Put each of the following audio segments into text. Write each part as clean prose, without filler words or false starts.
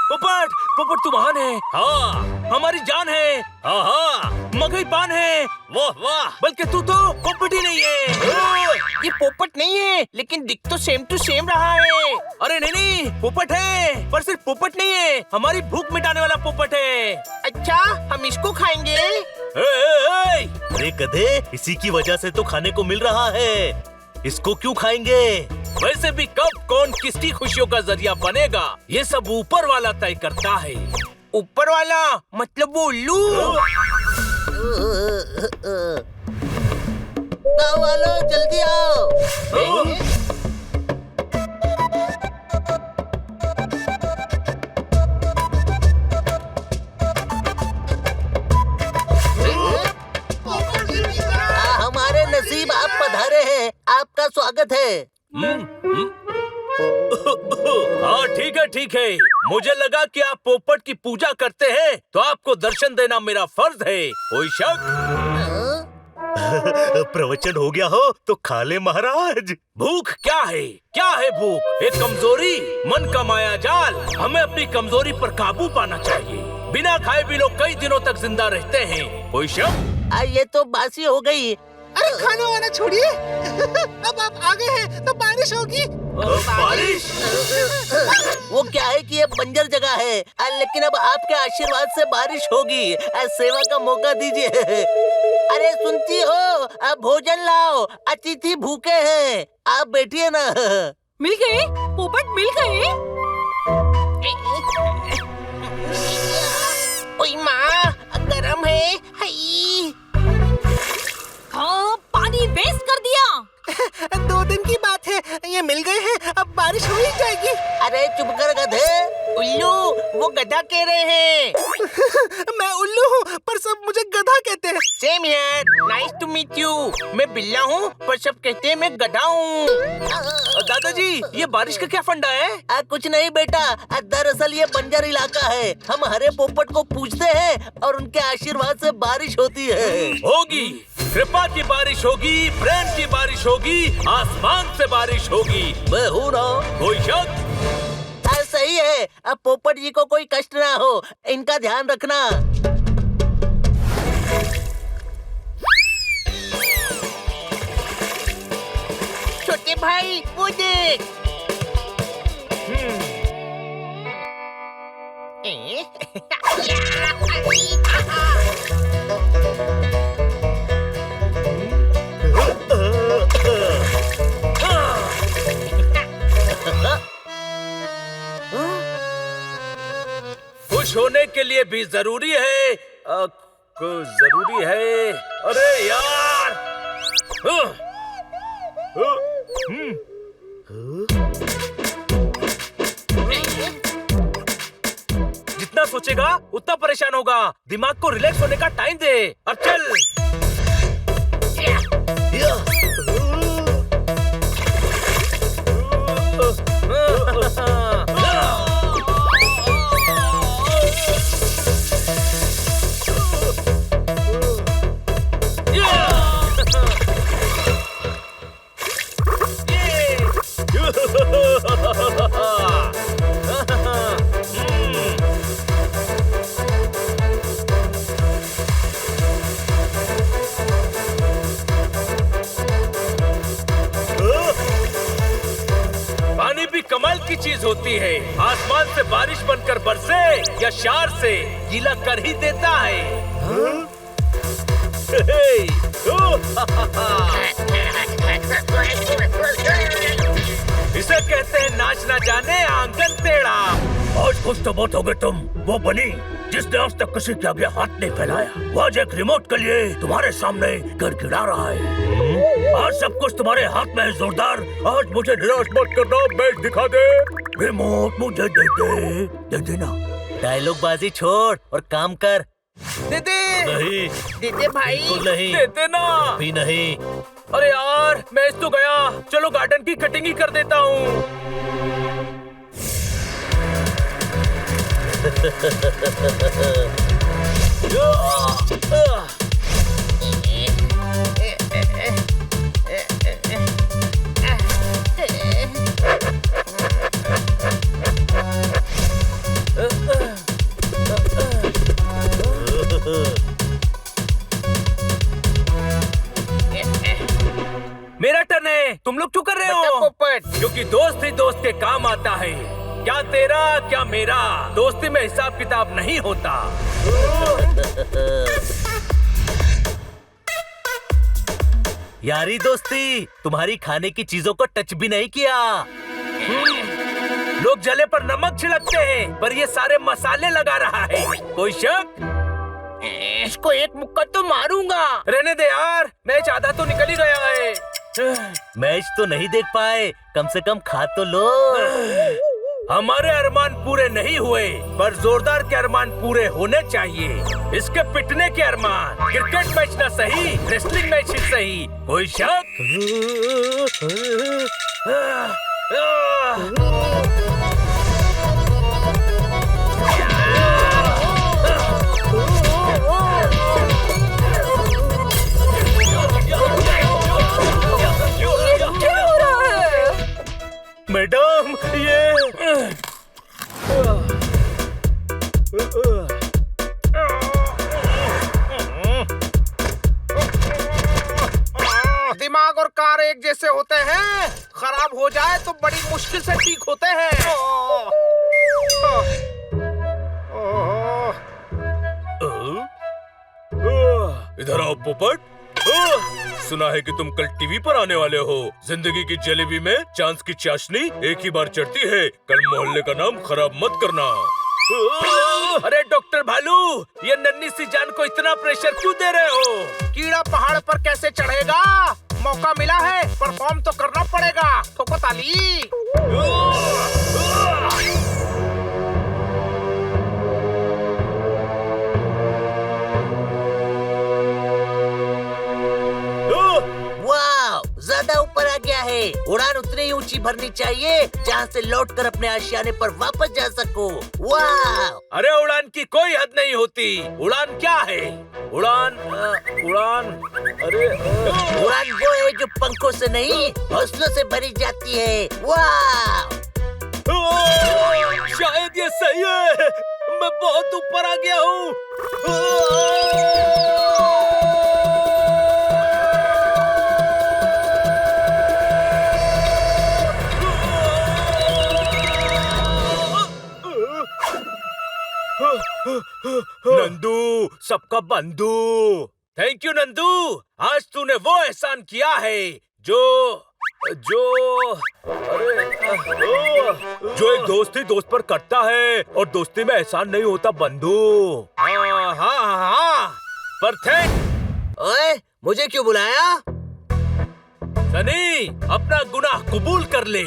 पोपट पोपट तू महान है। हाँ हमारी जान है। हाँ हाँ मगही पान है। वाह वाह, बल्कि तू तो पोपट ही नहीं है। ये पोपट नहीं है, लेकिन दिख तो सेम टू सेम रहा है। अरे नहीं नहीं, पोपट है, पर सिर्फ पोपट नहीं है, हमारी भूख मिटाने वाला पोपट है। अच्छा, हम इसको खाएंगे? अरे गधे, इसी की वजह से तो खाने को मिल रहा है, इसको क्यों खाएंगे? वैसे भी कब कौन किसकी खुशियों का जरिया बनेगा, ये सब ऊपर वाला तय करता है। ऊपर वाला मतलब वो उल्लू? गाँव वालों जल्दी आओ। हमारे नसीब आप पधारे हैं, आपका स्वागत है। हाँ ठीक है, मुझे लगा कि आप पोपट की पूजा करते हैं, तो आपको दर्शन देना मेरा फर्ज है। कोई शक? प्रवचन हो गया हो तो खा ले महाराज। भूख क्या है? क्या है भूख? एक कमजोरी, मन का माया जाल। हमें अपनी कमजोरी पर काबू पाना चाहिए। बिना खाए भी लोग कई दिनों तक जिंदा रहते हैं। कोई शक? ये तो बासी हो गई। अरे खाना वाना छोड़िए, अब आप आ गए हैं तो बारिश होगी। बारिश? वो क्या है कि ये बंजर जगह है, लेकिन अब आपके आशीर्वाद से बारिश होगी। सेवा का मौका दीजिए। अरे सुनती हो, भोजन लाओ, अतिथि भूखे हैं, आप बैठिए ना। मिल गए पोपट, मिल गए। ओई माँ, गरम है। हाय। हाँ, पानी वेस्ट कर दिया। 2 दिन की बात है, ये मिल गए हैं, अब बारिश हो ही जाएगी। अरे चुप कर गधे। उल्लू, वो गधा कह रहे हैं। मैं उल्लू हूँ, पर सब मुझे गधा कहते हैं। Same here, nice to meet you. मैं बिल्ला हूँ, पर सब कहते हैं मैं गधा हूँ। दादाजी, ये बारिश का क्या फंडा है? कुछ नहीं बेटा, दरअसल ये बंजर इलाका है। हम हरे पोपट को पूजते हैं और उनके आशीर्वाद से बारिश होती है। होगी, कृपा की बारिश होगी, प्रेम की बारिश होगी, आसमान से बारिश होगी। मैं हूँ ना। कोई शक? सही है। अब पोपट जी को कोई कष्ट ना हो, इनका ध्यान रखना। छोटे भाई, वो देख। खुश होने के लिए भी जरूरी है, जरूरी है। अरे यार, जितना सोचेगा उतना परेशान होगा। दिमाग को रिलैक्स होने का टाइम दे। अब चल। पानी भी कमाल की चीज होती है। आसमान से बारिश बनकर बरसे या शार से गीला कर ही देता है। इसे कहते हैं नाच ना जाने आंगन टेढ़ा। आज खुश तो बहुत हो गए तुम, वो बनी जिसने आज तक किसी के आगे हाथ नहीं फैलाया। वो आज एक रिमोट के लिए तुम्हारे सामने गिड़गिड़ा रहा है। आज सब कुछ तुम्हारे हाथ में है जोरदार। आज मुझे निराश मत करना, मैच दिखा दे। रिमोट मुझे दे देना। डायलॉग बाजी छोड़ और काम कर। दे दे। नहीं, दे दे भाई। बिल्कुल नहीं, दे देना। भी नहीं। अरे यार, मैच तो गया। चलो गार्डन की कटिंग ही कर देता हूँ। पोपट। क्योंकि दोस्त ही दोस्त के काम आता है। क्या तेरा क्या मेरा, दोस्ती में हिसाब किताब नहीं होता। यारी दोस्ती तुम्हारी खाने की चीजों को टच भी नहीं किया। लोग जले पर नमक छिड़कते हैं, पर ये सारे मसाले लगा रहा है। कोई शक? इसको एक मुक्का तो मारूंगा। रहने दे यार, मैच आधा तो निकल ही गया है। मैच तो नहीं देख पाए, कम से कम खा तो लो। हमारे अरमान पूरे नहीं हुए, पर जोरदार के अरमान पूरे होने चाहिए। इसके पिटने के अरमान। क्रिकेट मैच ना सही, रेसलिंग मैच ही सही। कोई शक? क्या हो रहा है? मैडम ये दिमाग और कार एक जैसे होते हैं, खराब हो जाए तो बड़ी मुश्किल से ठीक होते हैं। इधर आओ पोपट। सुना है कि तुम कल टीवी पर आने वाले हो। जिंदगी की जलेबी में चांस की चाशनी एक ही बार चढ़ती है। कल मोहल्ले का नाम खराब मत करना। अरे डॉक्टर भालू, ये नन्ही सी जान को इतना प्रेशर क्यों दे रहे हो? कीड़ा पहाड़ पर कैसे चढ़ेगा? मौका मिला है, परफॉर्म तो करना पड़ेगा। ठोको ताली। वाह, ज्यादा ऊपर आ गया है। उड़ान उतनी ही ऊंची भरनी चाहिए जहाँ से लौटकर अपने आशियाने पर वापस जा सको। वाह! अरे उड़ान की कोई हद नहीं होती। उड़ान क्या है? उड़ान अरे उड़ान वो है जो पंखों से नहीं, हौसलों से भरी जाती है। वाह! शायद ये सही है। मैं बहुत ऊपर आ गया हूँ। नंदू, सबका बंधु। थैंक यू नंदू, आज तूने वो एहसान किया है जो एक दोस्त ही दोस्त पर करता है, और दोस्ती में एहसान नहीं होता बंधु। हाँ, पर थैंक। ओए, मुझे क्यों बुलाया? सनी, अपना गुनाह कबूल कर ले।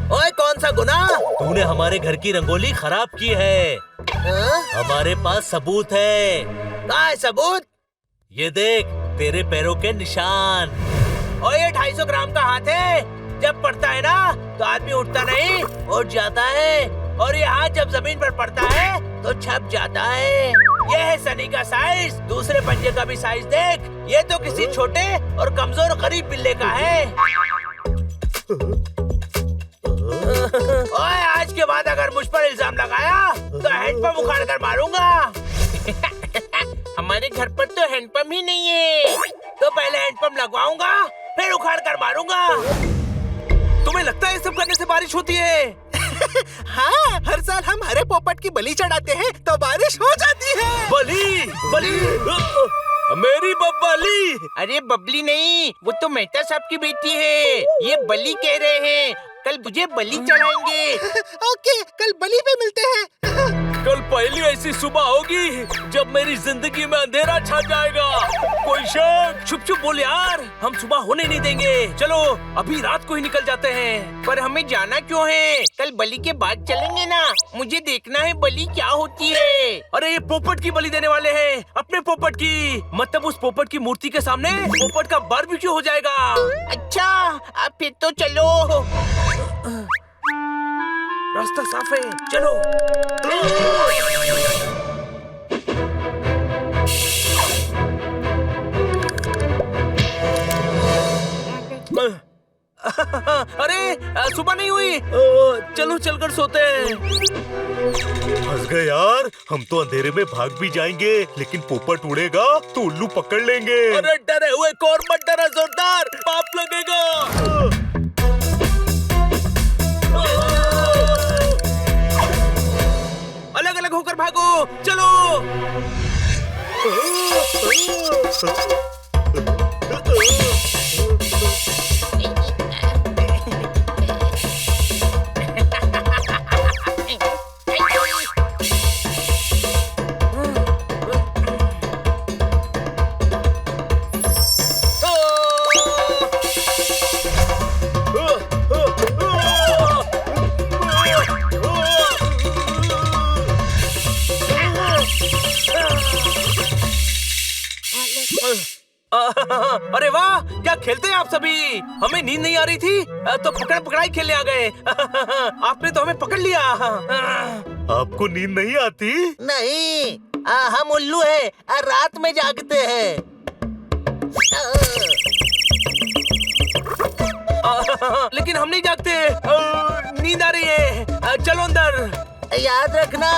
ओए, कौन सा गुनाह? तूने हमारे घर की रंगोली खराब की है। हाँ? हमारे पास सबूत है। कहाँ है सबूत? ये देख, तेरे पैरों के निशान। और ये 250 ग्राम का हाथ है। जब पड़ता है ना तो आदमी उठता नहीं, उठ जाता है। और ये हाथ जब जमीन पर पड़ता है तो छप जाता है। ये है सनी का साइज। दूसरे पंजे का भी साइज देख। ये तो किसी छोटे और कमजोर गरीब बिल्ले का है। ओए, आज के बाद अगर मुझ पर इल्जाम लगाया तो हैंडपंप उखाड़ कर मारूंगा। हमारे घर पर तो हैंडपंप ही नहीं है। तो पहले हैंडपंप लगवाऊंगा, फिर उखाड़ कर मारूंगा। तुम्हें लगता है ये सब करने से बारिश होती है? हाँ, हर साल हम हरे पोपट की बलि चढ़ाते हैं तो बारिश हो जाती है। बली मेरी बब्बली। अरे बबली नहीं, वो तो मेहता साहब की बेटी है। ये बली कह रहे हैं। कल मुझे बलि चढ़ाएंगे। ओके, कल बलि पे मिलते हैं। कल पहली ऐसी सुबह होगी जब मेरी जिंदगी में अंधेरा छा जाएगा। कोई शक? चुप चुप बोल यार, हम सुबह होने नहीं देंगे। चलो अभी रात को ही निकल जाते हैं। पर हमें जाना क्यों है? कल बलि के बाद चलेंगे ना। मुझे देखना है बलि क्या होती है। अरे ये पोपट की बलि देने वाले हैं, अपने पोपट की। मतलब उस पोपट की मूर्ति के सामने पोपट का बारबेक्यू हो जाएगा। अच्छा, अब फिर तो चलो। रास्ता साफ है, चलो। अरे सुबह नहीं हुई। चलो चलकर सोते हैं। फंस गए यार, हम तो अंधेरे में भाग भी जाएंगे, लेकिन पोपट उड़ेगा तो उल्लू पकड़ लेंगे। अरे डरे हुए कौन मत डरा, जोरदार पाप लगेगा। खेलते हैं आप सभी। हमें नींद नहीं आ रही थी तो पकड़ पकड़ाई खेलने आ गए। आपने तो हमें पकड़ लिया। आपको नींद नहीं आती? नहीं, हम उल्लू हैं, रात में जागते हैं। लेकिन हम नहीं जागते। नींद आ रही है। चलो अंदर। याद रखना,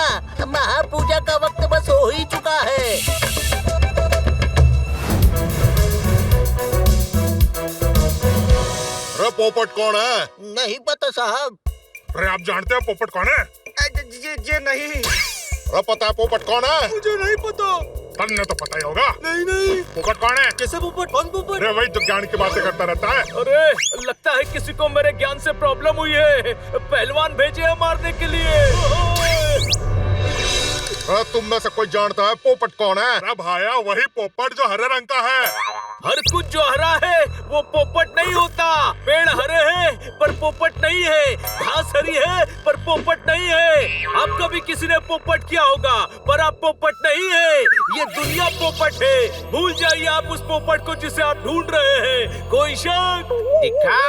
महापूजा का वक्त बस हो ही चुका है। अरे पोपट कौन है? नहीं पता साहब। अरे आप जानते हैं पोपट कौन है? ये नहीं, अरे पता है पोपट कौन है? मुझे नहीं पता। तन्ने तो पता ही होगा। नहीं। पोपट कौन है? कैसे पोपट? कौन पोपट? अरे वही तो ज्ञान की बातें करता रहता है। अरे लगता है किसी को मेरे ज्ञान से प्रॉब्लम हुई है। पहलवान भेजे हैं मारने के लिए। अरे तुम में से कोई जानता है पोपट कौन है? अरे भाया वही पोपट जो हरे रंग का है। हर कुछ जो हरा है वो पोपट नहीं होता। पेड़ हरे हैं पर पोपट नहीं है। घास हरी है पर पोपट नहीं है। आप कभी किसी ने पोपट किया होगा पर आप पोपट नहीं है। ये दुनिया पोपट है। भूल जाइए आप उस पोपट को जिसे आप ढूंढ रहे हैं। कोई शक? देखा,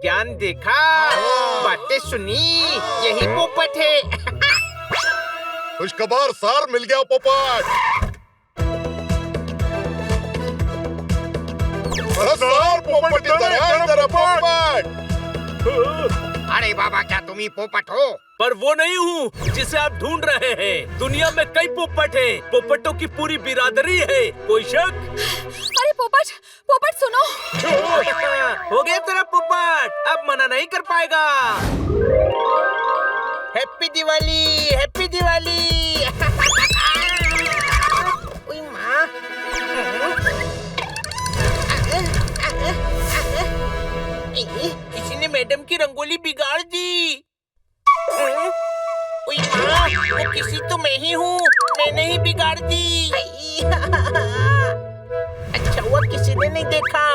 ज्ञान देखा, बातें सुनी, यही पोपट है। खुशखबर सर, मिल गया पोपट। अरे सर पोपट इधर है, इधर है पोपट। अरे बाबा, क्या तुम ही पोपट हो? पर वो नहीं हूँ जिसे आप ढूंढ रहे हैं। दुनिया में कई पोपट हैं। पोपटों की पूरी बिरादरी है। कोई शक? अरे पोपट सुनो। हो गया तेरा पोपट, अब मना नहीं कर पाएगा। Happy Diwali, happy Diwali. ओए माँ। किसी ने मैडम की रंगोली बिगाड़ दी। ओए माँ, वो किसी तो मैं ही हूँ, मैंने ही बिगाड़ दी। अच्छा हुआ किसी ने नहीं देखा।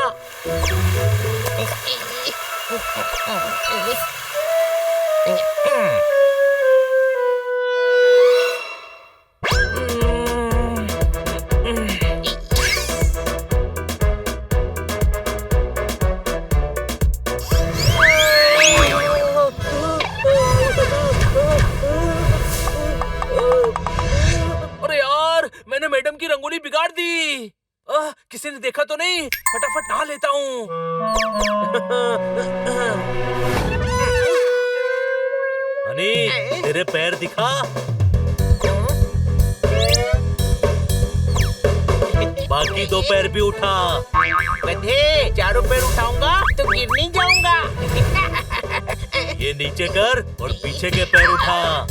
मैंने मैडम की रंगोली बिगाड़ दी। किसी ने देखा तो नहीं? फटाफट नहा लेता हूँ। हनी, तेरे पैर दिखा। बाकी दो पैर भी उठा। गधे, चारों पैर उठाऊंगा तो गिर नहीं जाऊंगा। ये नीचे कर और पीछे के पैर उठा।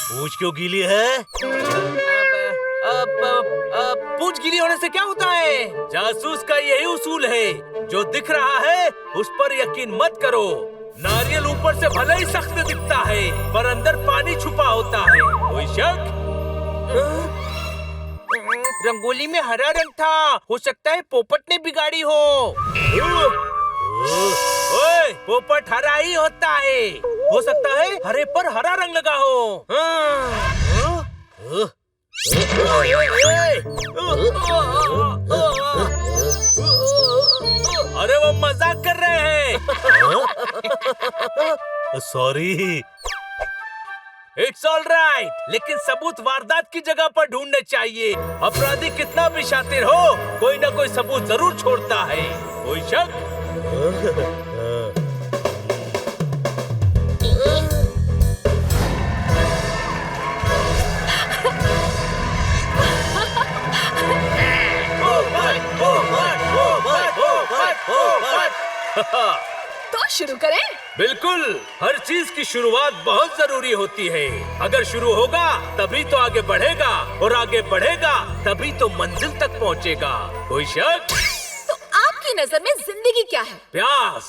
पूंछ क्यों गीली है? पूंछ गीली होने से क्या होता है? जासूस का यही उसूल है। जो दिख रहा है उस पर यकीन मत करो। नारियल ऊपर से भले ही सख्त दिखता है पर अंदर पानी छुपा होता है। कोई शक? रंगोली में हरा रंग था, हो सकता है पोपट ने बिगाड़ी हो। ओए, पोपट हरा ही होता है। हो सकता है हरे पर हरा रंग लगा हो। अरे वो मजाक कर रहे हैं। सॉरी। इट्स ऑल राइट, लेकिन सबूत वारदात की जगह पर ढूंढने चाहिए। अपराधी कितना भी शातिर हो, कोई ना कोई सबूत जरूर छोड़ता है। कोई शक? तो शुरू करें? बिल्कुल, हर चीज की शुरुआत बहुत जरूरी होती है। अगर शुरू होगा तभी तो आगे बढ़ेगा, और आगे बढ़ेगा तभी तो मंजिल तक पहुंचेगा। कोई शक? तो आपकी नजर में जिंदगी क्या है? प्यास।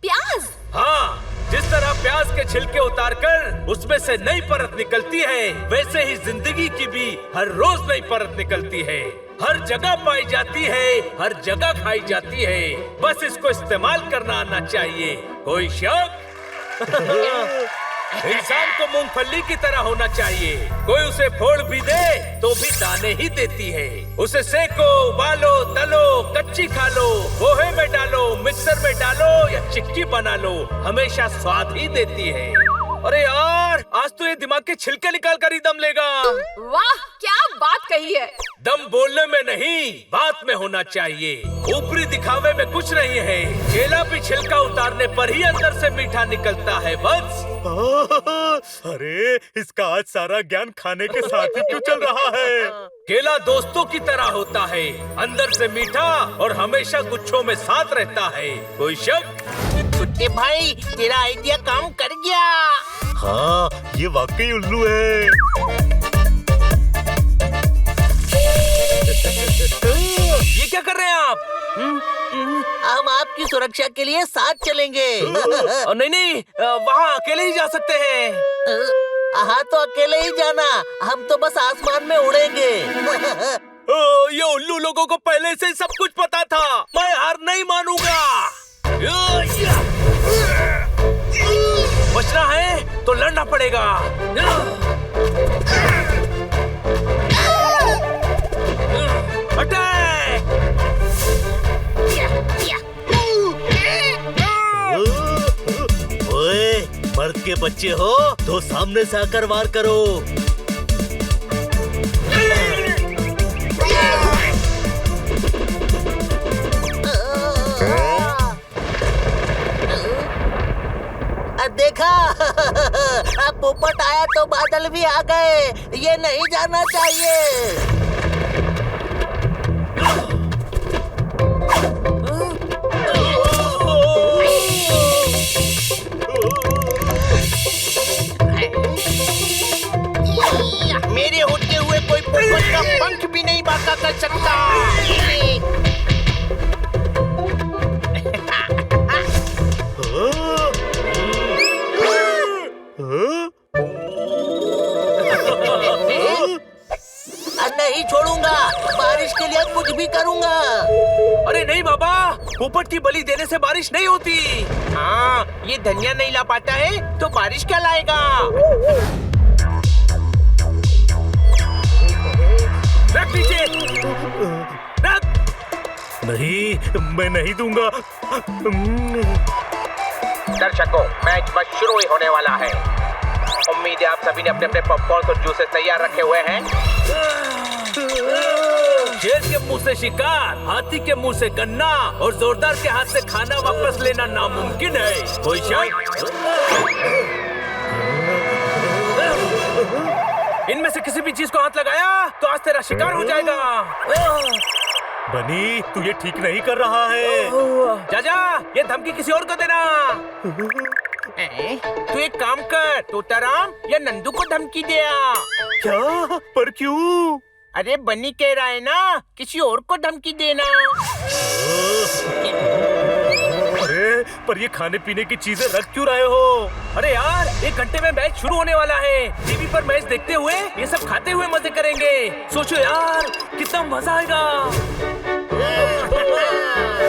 प्याज? हाँ, जिस तरह प्याज के छिलके उतारकर उसमें से नई परत निकलती है, वैसे ही जिंदगी की भी हर रोज नई परत निकलती है। हर जगह पाई जाती है, हर जगह खाई जाती है। बस इसको इस्तेमाल करना आना चाहिए। कोई शक? इंसान को मूंगफली की तरह होना चाहिए। कोई उसे फोड़ भी दे तो भी दाने ही देती है। उसे सेको, उबालो, तलो, कच्ची खा लो, पोहे में डालो, मिक्सर में डालो या चिक्की बना लो, हमेशा स्वाद ही देती है। अरे यार, आज तो ये दिमाग के छिलके निकाल कर ही दम लेगा। वाह, क्या बात कही है। दम बोलने में नहीं, बात में होना चाहिए। ऊपरी दिखावे में कुछ नहीं है। केला भी छिलका उतारने पर ही अंदर से मीठा निकलता है बस। अरे, इसका आज सारा ज्ञान खाने के साथ ही क्यों चल रहा है? केला दोस्तों की तरह होता है, अंदर से मीठा और हमेशा गुच्छों में साथ रहता है। कोई शक? कुत्ते भाई, तेरा आइडिया काम कर गया। हाँ, ये वाकई उल्लू है। ये क्या कर रहे हैं आप? हम आपकी सुरक्षा के लिए साथ चलेंगे। नहीं नहीं, वहाँ अकेले ही जा सकते हैं। हाँ, तो अकेले ही जाना, हम तो बस आसमान में उड़ेंगे। ये उल्लू लोगों को पहले से ही सब कुछ पता था। मैं हार नहीं मानूंगा। बचना है तो लड़ना पड़ेगा। अटैक! ओए, मर्द के बच्चे हो तो सामने से आकर वार करो। देखा, पोपट आया तो बादल भी आ गए। ये नहीं जाना चाहिए। मेरे होते हुए कोई पोपट का पंख भी नहीं बांका कर सकता। नहीं छोड़ूंगा, बारिश के लिए कुछ भी करूंगा। अरे नहीं बाबा, पोपट की बलि देने से बारिश नहीं होती। हाँ, ये धनिया नहीं ला पाता है तो बारिश क्या लाएगा? रख लीजिए, रख। नहीं, मैं नहीं दूंगा। दर्शकों, मैच बस शुरू ही होने वाला है। उम्मीद है आप सभी ने अपने अपने पॉपकॉर्न और जूसेस तैयार रखे हुए हैं। शेर के मुंह से शिकार, हाथी के मुंह से गन्ना और जोरदार के हाथ से खाना वापस लेना नामुमकिन है। कोई शक? इनमें से किसी भी चीज को हाथ लगाया तो आज तेरा शिकार हो जाएगा। बनी, तू ये ठीक नहीं कर रहा है। जाजा, ये धमकी किसी और को देना। तू एक काम कर, तोताराम या नंदू को धमकी दिया। क्या? पर क्यों? अरे बनी कह रहा है ना, किसी और को धमकी देना। अरे, पर ये खाने पीने की चीजें रख क्यों रहे हो? अरे यार, 1 घंटे में मैच शुरू होने वाला है। टीवी पर मैच देखते हुए ये सब खाते हुए मजे करेंगे। सोचो यार, कितना मजा आएगा।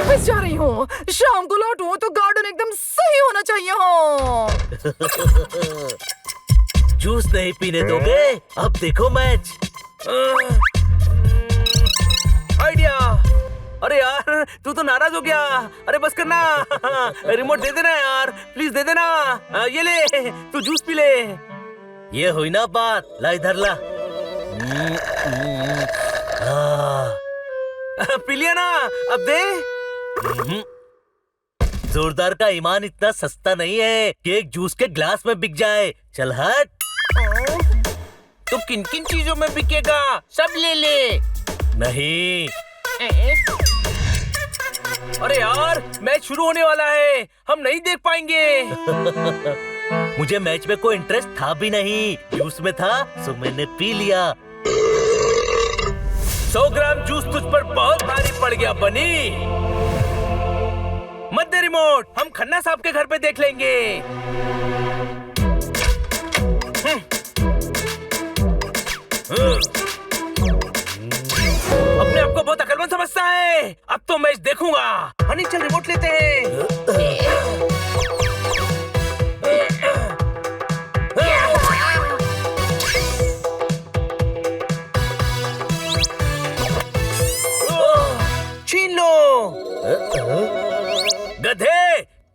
बस जा रही हूँ। शाम को लौटूं तो गार्डन एकदम सही होना चाहिए। हो जूस नहीं पीने दोगे? अब देखो मैच। आइडिया। अरे यार, तू तो नाराज हो गया। अरे बस करना। रिमोट दे देना यार, प्लीज दे देना। ये ले, तू जूस पी ले। ये हुई ना बात। ला इधर ला। पी लिया ना, अब दे। जोरदार का ईमान इतना सस्ता नहीं है कि एक जूस के ग्लास में बिक जाए। चल हट। तो किन किन चीजों में बिकेगा? सब ले ले। नहीं। अरे यार, मैच शुरू होने वाला है, हम नहीं देख पाएंगे। मुझे मैच में कोई इंटरेस्ट था भी नहीं। जूस में था सो मैंने पी लिया। 100 ग्राम जूस तुझ पर बहुत भारी पड़ गया बनी। मत दे रिमोट, हम खन्ना साहब के घर पे देख लेंगे। अपने आप को बहुत अकलमंद समझता है। अब तो मैच देखूंगा। हनी, चल रिमोट लेते हैं।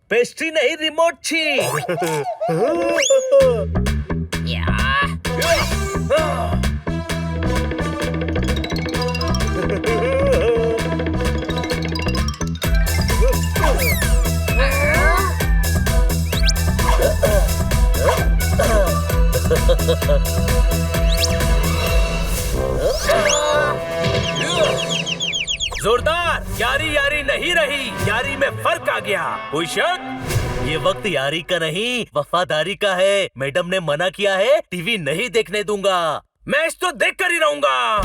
पेस्ट्री नहीं रिमोट छी। जोरदार। यारी यारी नहीं रही, यारी में फर्क आ गया। कोई शक? ये वक्त यारी का नहीं वफादारी का है। मैडम ने मना किया है, टीवी नहीं देखने दूंगा। मैच तो देख कर ही रहूंगा।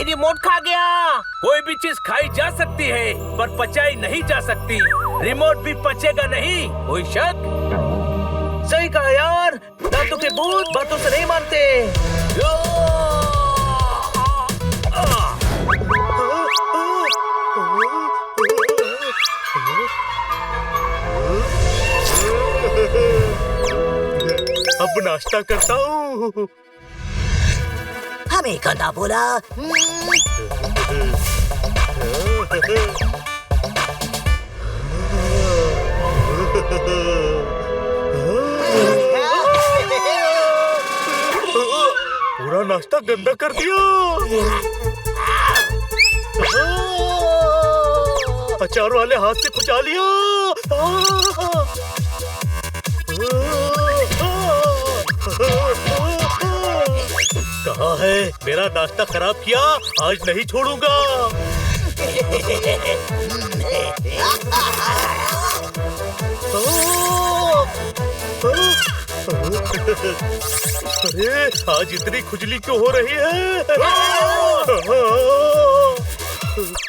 रिमोट खा गया। कोई भी चीज खाई जा सकती है पर पचाई नहीं जा सकती। रिमोट भी पचेगा नहीं। कोई शक? सही कहा यार, दांतों के भूत बातों से नहीं मानते। अब नाश्ता करता हूँ। हमें गंदा बोला। पूरा नाश्ता गंदा कर दिया। अचार वाले हाथ से खुजा लिया। कहाँ है? मेरा नाश्ता खराब किया, आज नहीं छोड़ूंगा। अरे आज इतनी खुजली क्यों हो रही है?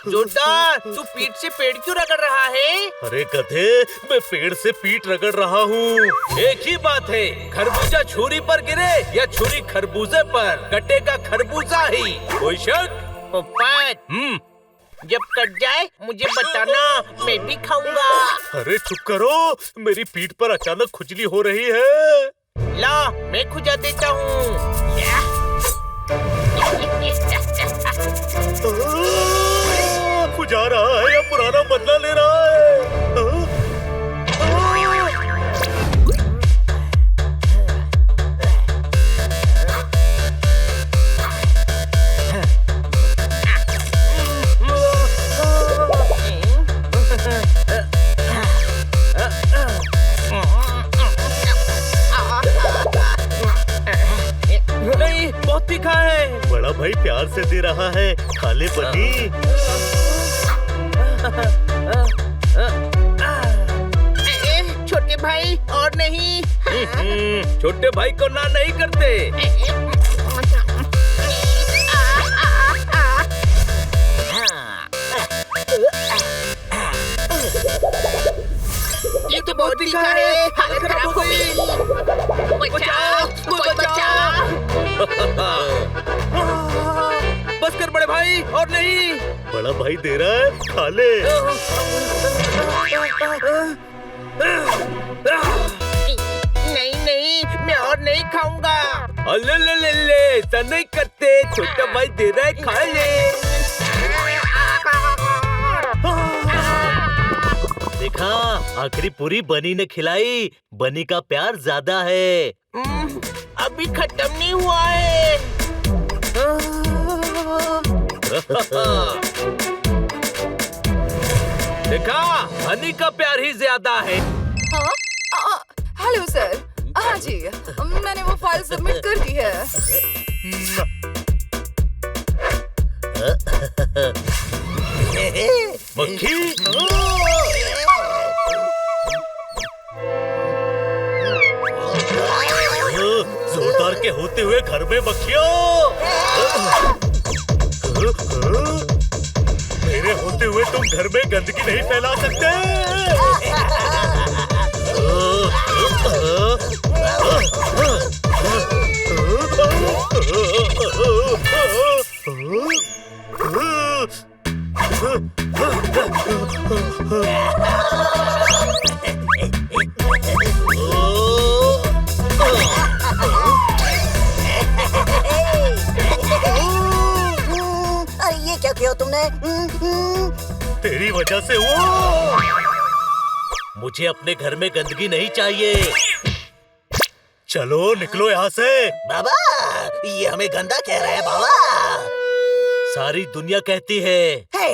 जोरदार, तू पीठ से पेड़ क्यों रगड़ रहा है? अरे गधे, मैं पेड़ से पीठ रगड़ रहा हूँ। एक ही बात है, खरबूजा छुरी पर गिरे या छुरी खरबूजे पर, कटेगा खरबूजा ही। कोई शक? पोपट, जब कट जाए मुझे बताना, मैं भी खाऊंगा। अरे चुप करो, मेरी पीठ पर अचानक खुजली हो रही है। ला, मैं खुजा देता हूँ। खुजा रहा है या पुराना बदला ले रहा है? नहीं, बहुत तीखा है। बड़ा भाई प्यार से दे रहा है, खा ले बनी। छोटे भाई और नहीं। छोटे भाई को ना नहीं करते। ये तो बहुत तीखा है, हालत खराब हो गई। बचाओ, बचाओ। बस कर बड़े भाई, और नहीं। बड़ा भाई दे रहा है, खा ले। नहीं नहीं, मैं और नहीं खाऊंगा। अले ले ले ले, ऐसा नहीं करते। छोटा भाई दे रहा है, खा ले। देखा, आखिरी पूरी बनी ने खिलाई। बनी का प्यार ज्यादा है। अभी खत्म नहीं हुआ है। देखा, हनी का प्यार ही ज्यादा है। Hello sir. हाँ जी, मैंने वो फाइल सबमिट कर दी है। मक्खी, जोरदार के होते हुए घर में मक्खियों। मेरे होते हुए तुम घर में गंदगी नहीं फैला सकते। तुमने? तेरी वजह से वो। मुझे अपने घर में गंदगी नहीं चाहिए। चलो निकलो यहाँ से। बाबा, ये हमें गंदा कह रहा है बाबा। सारी दुनिया कहती है। हे,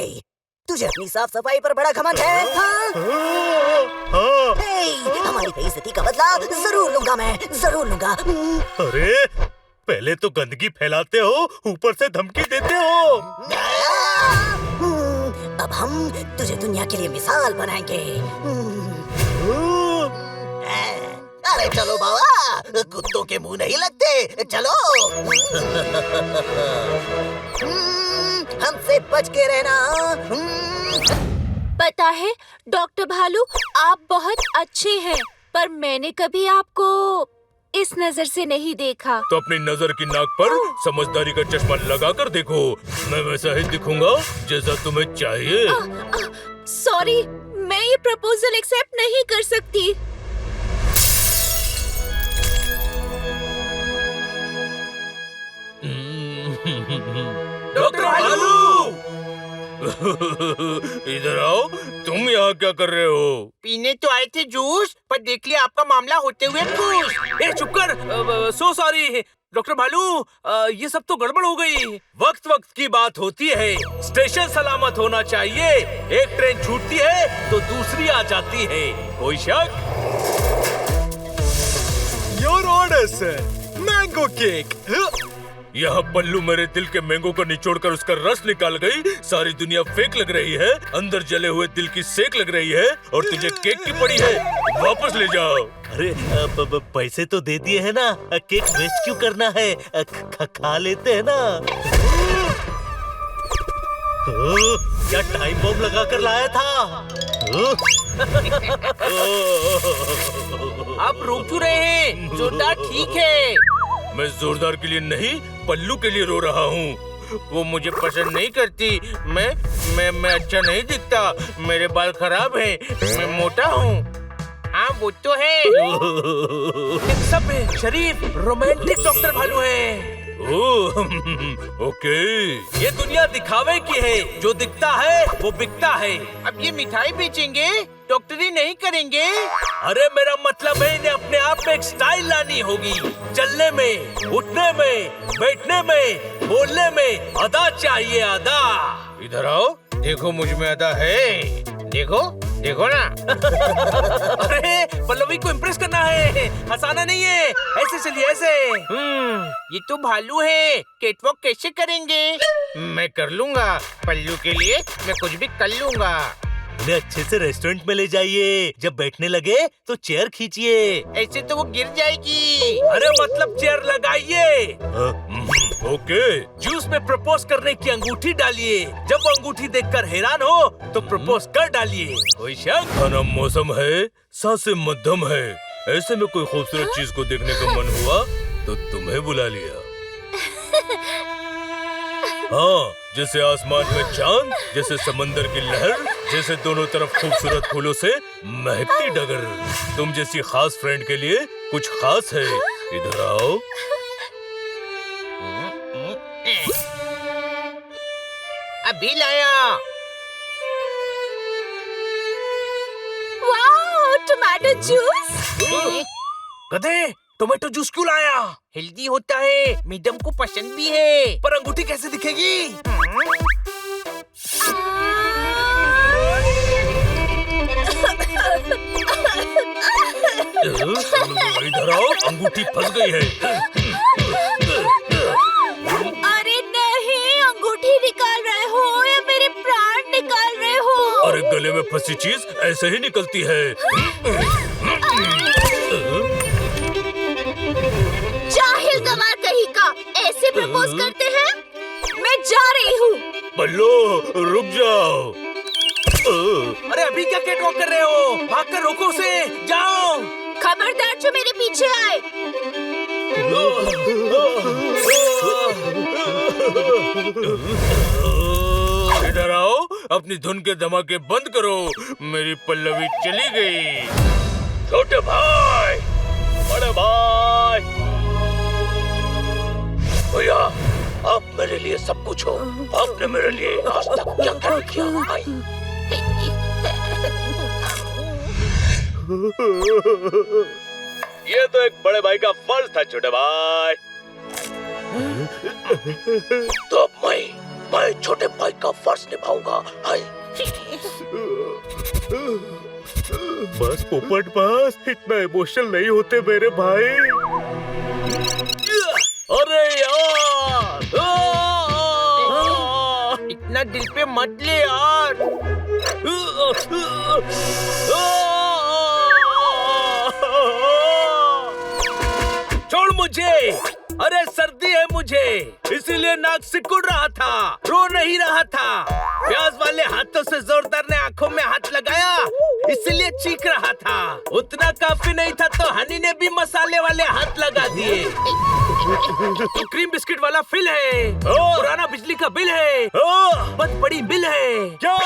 तुझे अपनी साफ सफाई पर बड़ा घमंड है। हाँ? हाँ। हे, हमारी बेइज्जती का बदला जरूर लूंगा मैं, जरूर लूंगा। अरे पहले तो गंदगी फैलाते हो, ऊपर से धमकी देते हो। अब हम तुझे दुनिया के लिए मिसाल बनाएंगे। अरे चलो बाबा, कुत्तों के मुंह नहीं लगते, चलो। हमसे बच के रहना। पता है डॉक्टर भालू, आप बहुत अच्छे हैं, पर मैंने कभी आपको इस नजर से नहीं देखा। तो अपनी नजर की नाक पर समझदारी का चश्मा लगा कर देखो, मैं वैसा ही दिखूंगा जैसा तुम्हें चाहिए। सॉरी, मैं ये प्रपोजल एक्सेप्ट नहीं कर सकती। डॉक्टर भालू इधर आओ। तुम यहाँ क्या कर रहे हो? पीने तो आए थे जूस, पर देख लिया आपका मामला होते हुए खुश। ए चुप कर। सो सॉरी डॉक्टर भालू, ये सब तो गड़बड़ हो गई। वक्त वक्त की बात होती है, स्टेशन सलामत होना चाहिए। एक ट्रेन छूटती है तो दूसरी आ जाती है। कोई शक? Your order sir, mango cake. यहाँ पल्लू मेरे दिल के मैंगो को निचोड़कर उसका रस निकाल गई। सारी दुनिया फेक लग रही है, अंदर जले हुए दिल की सेक लग रही है, और तुझे केक की पड़ी है। वापस ले जाओ। अरे पैसे तो दे दिए है ना, केक वेस्ट क्यों करना है? खा लेते हैं ना। क्या टाइम बम लगा कर लाया था? आप रोक क्यों रहे हैं? जोरदार ठीक है। मैं जोरदार के लिए नहीं, पल्लू के लिए रो रहा हूँ। वो मुझे पसंद नहीं करती। मैं अच्छा नहीं दिखता, मेरे बाल खराब हैं, मैं मोटा हूँ। हाँ वो तो है। सब शरीफ रोमांटिक डॉक्टर भालू है। ओके, ये दुनिया दिखावे की है, जो दिखता है वो बिकता है। अब ये मिठाई बेचेंगे, डॉक्टरी नहीं करेंगे। अरे मेरा मतलब है, इन्हें अपने आप में एक स्टाइल लानी होगी। चलने में, उठने में, बैठने में, बोलने में अदा चाहिए, अदा। इधर आओ, देखो मुझ में अदा है। देखो देखो ना। अरे पल्लवी को इम्प्रेस करना है, हंसाना नहीं है। ऐसे चलिए, ऐसे। ये तो भालू है, कैटवॉक कैसे करेंगे? मैं कर लूंगा, पल्लू के लिए मैं कुछ भी कर लूंगा। उन्हें अच्छे से रेस्टोरेंट में ले जाइए। जब बैठने लगे तो चेयर खींचिए। ऐसे तो वो गिर जाएगी। अरे मतलब चेयर लगाइए। ओके, जूस में प्रपोज करने की अंगूठी डालिए। जब वो अंगूठी देखकर हैरान हो तो प्रपोज कर डालिए। कोई शक? खाना मौसम है, सांसें मध्यम है। ऐसे में कोई खूबसूरत चीज को देखने का मन हुआ तो तुम्हें बुला लिया। हाँ, जैसे आसमान में चांद, जैसे समंदर की लहर, जैसे दोनों तरफ खूबसूरत फूलों से महकती डगर। तुम जैसी खास फ्रेंड के लिए कुछ खास है। इधर आओ। अभी लाया। Wow, tomato juice. गधे, टोमेटो जूस क्यों लाया? हेल्दी होता है, मैडम को पसंद भी है। पर अंगूठी कैसे दिखेगी? इधर आओ, अंगूठी फंस गई है। अरे नहीं, अंगूठी निकाल रहे हो या मेरे प्राण निकाल रहे हो? अरे गले में फंसी चीज ऐसे ही निकलती है। जाहिल गवार कहीं का, ऐसे प्रपोज करते हैं? मैं जा रही हूँ। बल्लो रुक जाओ। अरे अभी क्या कैटवॉक कर रहे हो? भागकर रोको उसे, जाओ। खबरदार जो मेरे पीछे आए। इधर आओ, अपनी धुन के धमाके बंद करो। मेरी पल्लवी चली गई। छोटे भाई, बड़े भाई, भैया आप मेरे लिए सब कुछ हो। आपने मेरे लिए आज तक क्या क्या नहीं किया। आई। ये तो एक बड़े भाई का फर्ज था छोटे भाई। तो अब मैं छोटे भाई का फर्ज निभाऊंगा। आई। बस पोपट बस, इतना इमोशनल नहीं होते मेरे भाई। अरे यार, इतना दिल पे मत ले यार। छोड़ मुझे। अरे सर्दी है मुझे, इसीलिए नाक सिकुड़ रहा था, रो नहीं रहा था। प्याज वाले हाथों से जोरदार ने आंखों में हाथ लगाया, इसलिए चीख रहा था। उतना काफी नहीं था तो हनी ने भी मसाले वाले हाथ लगा दिए। तो क्रीम बिस्किट वाला फिल है, पुराना बिजली का बिल है, बहुत बड़ी बिल है क्या?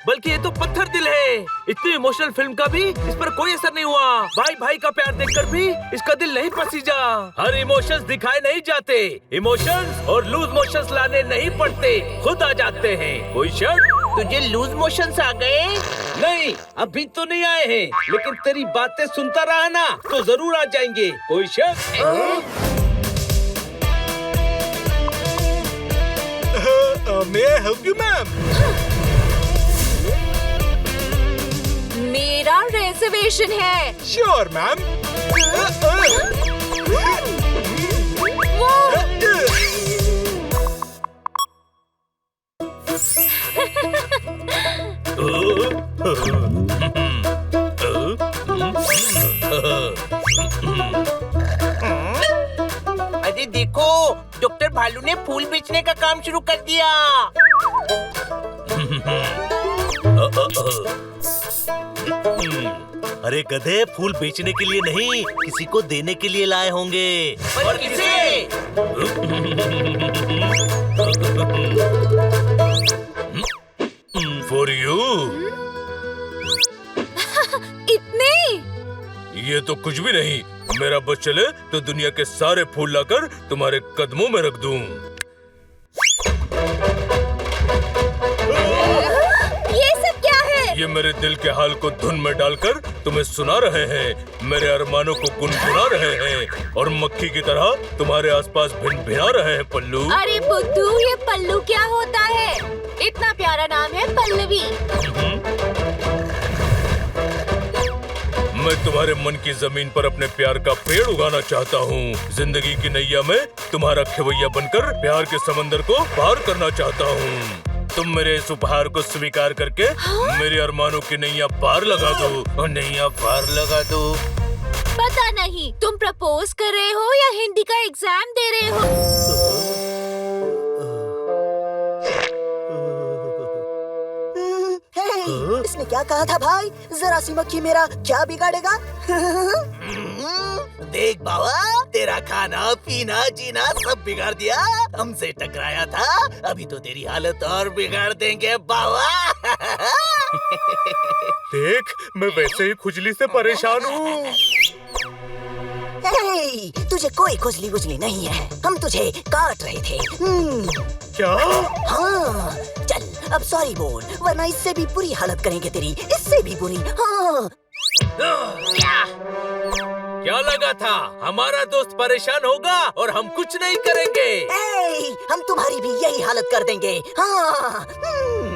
बल्कि ये तो पत्थर दिल है। इतनी इमोशनल फिल्म का भी इस पर कोई असर नहीं हुआ। भाई भाई का प्यार देखकर भी इसका दिल नहीं पसीजा। हर इमोशंस दिखाए नहीं जाते, इमोशंस और लूज मोशंस लाने नहीं पड़ते, खुद आ जाते हैं। कोई शक? तुझे लूज मोशंस आ गए? नहीं, अभी तो नहीं आए हैं, लेकिन तेरी बातें सुनता रहा ना तो जरूर आ जाएंगे। कोई शक? May I help you, ma'am? मेरा रिजर्वेशन है। Sure, ma'am. अरे देखो, डॉक्टर भालू ने फूल बेचने का काम शुरू कर दिया। अरे गधे, फूल बेचने के लिए नहीं, किसी को देने के लिए लाए होंगे। पर किसे? For you. इतने? ये तो कुछ भी नहीं। मेरा बस चले तो दुनिया के सारे फूल लाकर तुम्हारे कदमों में रख दूं। ये सब क्या है? ये मेरे दिल के हाल को धुन में डालकर तुम्हें सुना रहे हैं, मेरे अरमानों को गुनगुना रहे हैं और मक्खी की तरह तुम्हारे आसपास भिन-भिना रहे हैं पल्लू। अरे बुद्धू, ये पल्लू क्या होता है? इतना प्यारा नाम है पल्लवी। मैं तुम्हारे मन की जमीन पर अपने प्यार का पेड़ उगाना चाहता हूँ। जिंदगी की नैया में तुम्हारा खिवैया बनकर प्यार के समंदर को पार करना चाहता हूँ। तुम मेरे इस उपहार को स्वीकार करके मेरे अरमानों की नैया पार लगा दो। नैया पार लगा दो। पता नहीं तुम प्रपोज कर रहे हो या हिंदी का एग्जाम दे रहे हो। इसने क्या कहा था भाई? जरा सी मक्खी मेरा क्या बिगाड़ेगा? देख बाबा, तेरा खाना पीना जीना सब बिगाड़ दिया। हमसे टकराया था, अभी तो तेरी हालत और बिगाड़ देंगे बाबा। देख, मैं वैसे ही खुजली से परेशान हूँ। तुझे कोई खुजली वुजली नहीं है, हम तुझे काट रहे थे। क्या? हाँ, चल अब सॉरी बोल, वरना इससे भी बुरी हालत करेंगे तेरी, इससे भी बुरी। हाँ। क्या लगा था हमारा दोस्त परेशान होगा और हम कुछ नहीं करेंगे? हम तुम्हारी भी यही हालत कर देंगे। हाँ।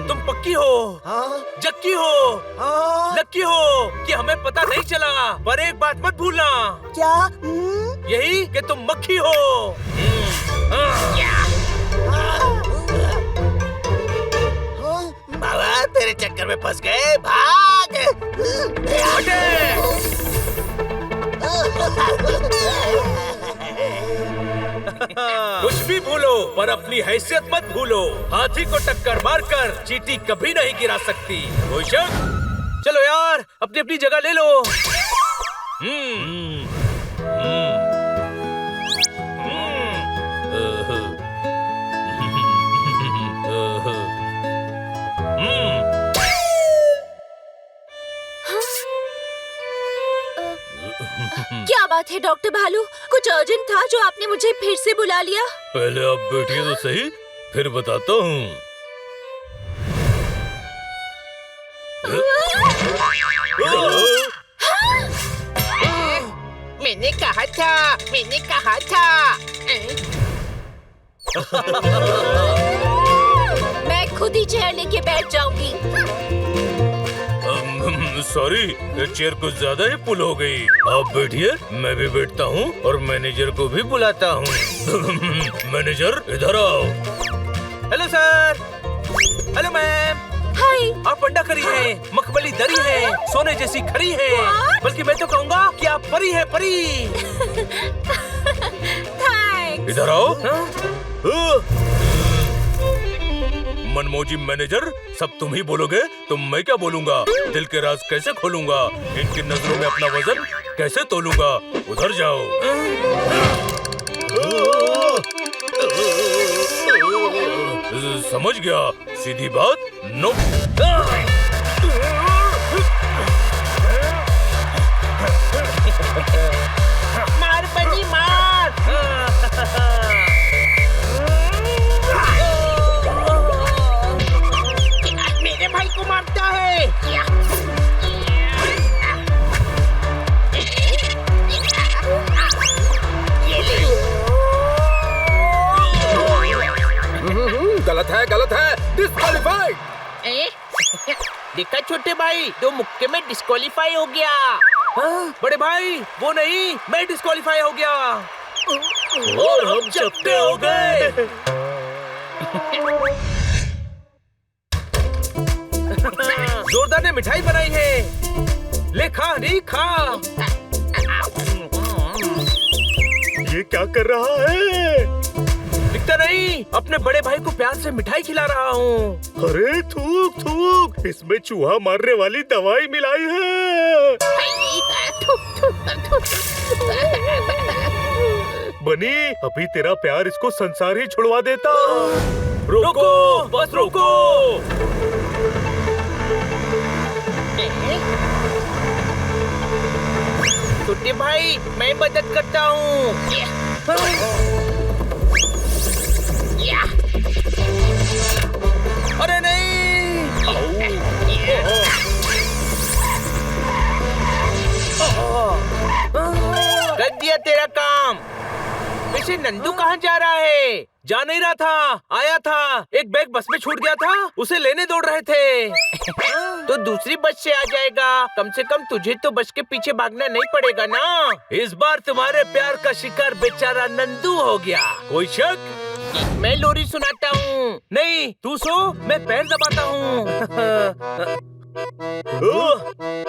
तुम पक्की हो? हाँ? जक्की हो? हाँ? लक्की हो कि हमें पता नहीं चला? पर एक बात मत भूलना। क्या? यही कि तुम मक्खी हो। बाबा तेरे चक्कर में फंस गए, भाग। कुछ भी भूलो पर अपनी हैसियत मत भूलो। हाथी को टक्कर मारकर चींटी कभी नहीं गिरा सकती। कोई शक? चलो यार, अपनी अपनी जगह ले लो। क्या बात बात है डॉक्टर भालू? कुछ अर्जेंट था जो आपने मुझे फिर से बुला लिया? पहले आप बैठिए तो सही, फिर बताता हूँ। मैंने कहा था। मैं खुद ही चेयर लेके बैठ जाऊंगी। सॉरी, चेयर कुछ ज्यादा ही पुल हो गई। आप बैठिए, मैं भी बैठता हूँ और मैनेजर को भी बुलाता हूँ। मैनेजर इधर आओ। Hello sir. Hello ma'am. Hi. आप अंडा करी हैं, मखमली दरी है, सोने जैसी खरी है, बल्कि मैं तो कहूँगा कि आप परी है, परी। थैंक्स। इधर आओ। मनमोजी मैनेजर, सब तुम ही बोलोगे तो मैं क्या बोलूंगा? दिल के राज कैसे खोलूंगा? इनकी नजरों में अपना वजन कैसे तोलूंगा? उधर जाओ। समझ गया, सीधी बात। नो। मार बनी मार। मेरे भाई को मारता है। गलत है, डिस्क्वालीफाइड। देखा छोटे भाई, 2 मुक्के में डिस्क्वालीफाई हो गया। बड़े भाई, वो नहीं, मैं डिस्क्वालीफाई हो गया और हम चपटे हो गए। जोरदार ने मिठाई बनाई है, ले खा नहीं खा। ये क्या कर रहा है? दिखता नहीं, अपने बड़े भाई को प्यार से मिठाई खिला रहा हूँ। अरे थूक थूक, इसमें चूहा मारने वाली दवाई मिलाई है। बनी, अभी तेरा प्यार इसको संसार ही छुड़वा देता। रोको, बस रोको। छोटे भाई, मैं मदद करता हूँ। अरे नहीं। कर दिया तेरा काम। वैसे नंदू कहाँ जा रहा है? जा नहीं रहा था, आया था। एक बैग बस में छूट गया था, उसे लेने दौड़ रहे थे। तो दूसरी बस से आ जाएगा। कम से कम तुझे तो बस के पीछे भागना नहीं पड़ेगा ना। इस बार तुम्हारे प्यार का शिकार बेचारा नंदू हो गया। कोई शक? मैं लोरी सुनाता हूँ। नहीं, तू सो, मैं पैर दबाता हूँ।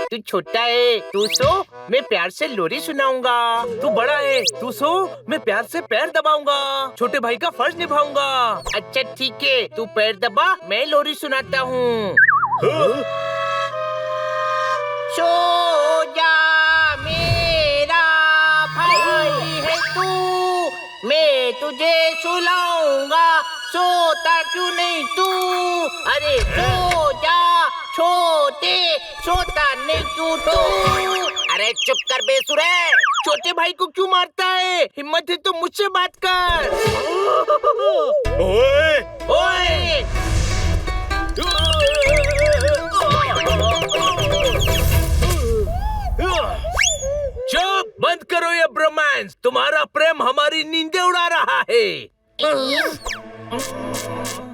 तू छोटा है, तू सो, मैं प्यार से लोरी सुनाऊंगा। तू बड़ा है, तू सो, मैं प्यार से पैर दबाऊंगा। छोटे भाई का फर्ज निभाऊंगा। अच्छा ठीक है, तू पैर दबा, मैं लोरी सुनाता हूँ। सो जा मेरा भाई है तू, मैं तुझे सुलाऊंगा, सोता क्यों नहीं तू? अरे सो जा छोटे, सोता नहीं क्यों तू? अरे चुप कर बेसुरे, छोटे भाई को क्यों मारता है? हिम्मत है तो मुझसे बात कर। ओए! ओए! चुप, बंद करो ये ब्रोमांस। तुम्हारा प्रेम हमारी नींदें उड़ा रहा है।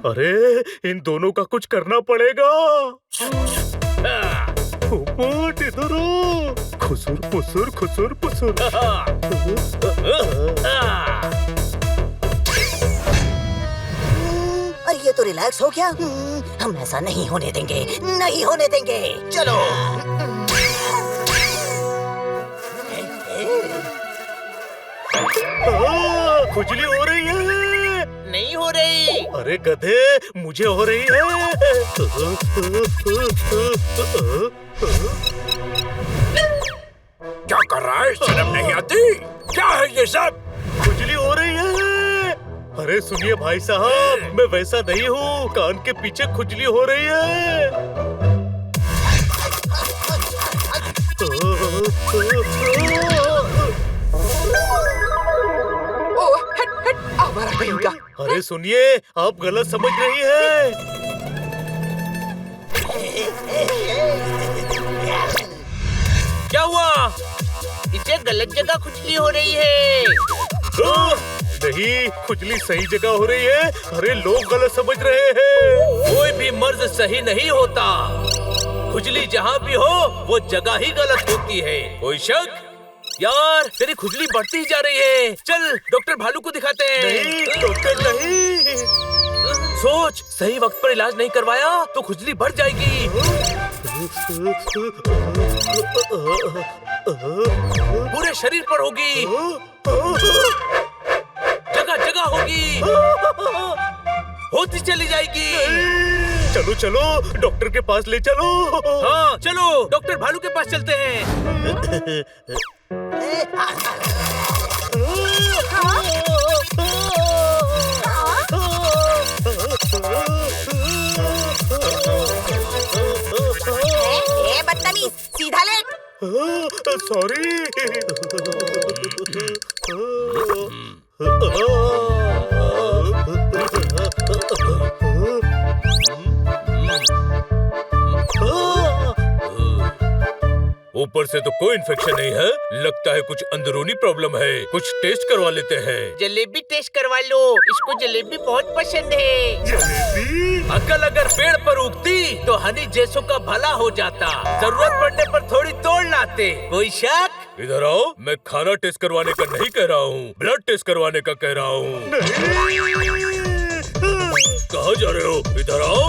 अरे इन दोनों का कुछ करना पड़ेगा। पोपट इधर आओ। खुसुर पुसुर खुसुर पुसुर। अरे ये तो रिलैक्स हो गया। हम ऐसा नहीं होने देंगे, नहीं होने देंगे। चलो। खुजली हो रही है। नहीं हो रही। अरे गधे, मुझे हो रही है। क्या कर रहा है? शर्म नहीं आती? क्या है ये सब? खुजली हो रही है। अरे सुनिए भाई साहब, मैं वैसा नहीं हूँ। कान के पीछे खुजली हो रही है। आवारा कहीं का। अरे सुनिए, आप गलत समझ रही हैं। क्या हुआ? इसे गलत जगह खुजली हो रही है। नहीं, खुजली सही जगह हो रही है। अरे लोग गलत समझ रहे हैं। कोई भी मर्ज सही नहीं होता। खुजली जहाँ भी हो वो जगह ही गलत होती है। कोई शक? यार तेरी खुजली बढ़ती ही जा रही है। चल डॉक्टर भालू को दिखाते हैं। नहीं डॉक्टर नहीं। सोच, सही वक्त पर इलाज नहीं करवाया तो खुजली बढ़ जाएगी। पूरे शरीर पर होगी, जगह जगह होगी, होती चली जाएगी। चलो चलो डॉक्टर के पास ले चलो। हाँ चलो डॉक्टर भालू के पास चलते हैं। ए बदतमीज, सीधा लेट। सॉरी। ऊपर से तो कोई इन्फेक्शन नहीं है, लगता है कुछ अंदरूनी प्रॉब्लम है। कुछ टेस्ट करवा लेते हैं। जलेबी टेस्ट करवा लो, इसको जलेबी बहुत पसंद है। जलेबी? अकल अगर पेड़ पर उगती तो हनी जैसों का भला हो जाता। जरूरत पड़ने पर थोड़ी तोड़ लाते। कोई शक? इधर आओ, मैं खाना टेस्ट करवाने का नहीं कह रहा हूँ, ब्लड टेस्ट करवाने का कह रहा हूँ। कहाँ जा रहे हो? इधर आओ।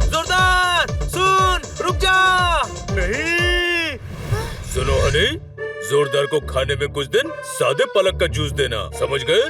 जोरदार सुन, रुक जा। नहीं। सुनो हनी, जोरदार को खाने में कुछ दिन सादे पालक का जूस देना, समझ गए?